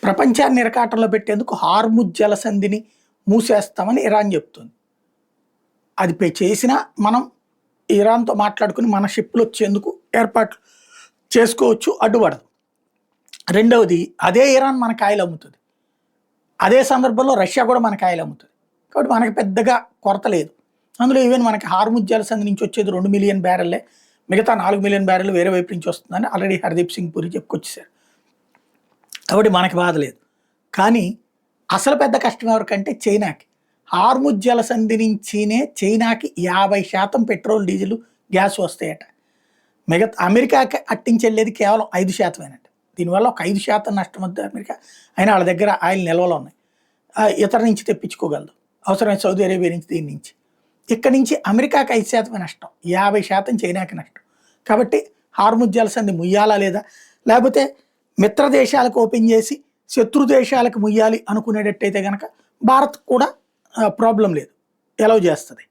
ప్రపంచాన్ని ఇరకాటంలో పెట్టేందుకు హార్ముజ్ జలసంధిని మూసేస్తామని ఇరాన్ చెప్తుంది. అది చేసినా మనం ఇరాన్తో మాట్లాడుకుని మన షిప్లు వచ్చేందుకు ఏర్పాట్లు చేసుకోవచ్చు, అడ్డుపడదు. రెండవది, అదే ఇరాన్ మనకు ఆయిల్ అమ్ముతుంది, అదే సందర్భంలో రష్యా కూడా మనకు ఆయిల్ అమ్ముతుంది. కాబట్టి మనకి పెద్దగా కొరత లేదు. అందులో ఈవెన్ మనకి హార్ముజ్ జలసంధి నుంచి వచ్చేది 2 మిలియన్ బ్యారెల్లే, మిగతా 4 మిలియన్ బ్యారెల్ వేరే వైపు నుంచి వస్తుందని ఆల్రెడీ హర్దీప్ సింగ్ పూరి చెప్పుకొచ్చేసారు. కాబట్టి మనకి బాధ లేదు. కానీ అసలు పెద్ద కష్టం ఎవరికంటే చైనాకి. హార్ముజ్ జలసంధి నుంచినే చైనాకి 50% పెట్రోల్, డీజిల్, గ్యాస్ వస్తాయట. మిగతా అమెరికాకి అట్టించెళ్ళేది కేవలం 5%. దీనివల్ల ఒక 5% నష్టం వద్ద అమెరికా. అయినా వాళ్ళ దగ్గర ఆయిల్ నిల్వలు ఉన్నాయి, ఇతర నుంచి తెప్పించుకోగలదు, అవసరమైన సౌదీ అరేబియా నుంచి, దీని నుంచి. ఇక్కడి నుంచి అమెరికాకి 5% నష్టం, 50% చైనాకి నష్టం. కాబట్టి హార్ముజ్ జలసంధి ముయ్యాలా లేదా, లేకపోతే మిత్ర దేశాలకు ఓపెన్ చేసి శత్రు దేశాలకు ముయ్యాలి అనుకునేటట్టయితే కనుక భారత్ కూడా ప్రాబ్లం లేదు, ఎలవ్ చేస్తుంది.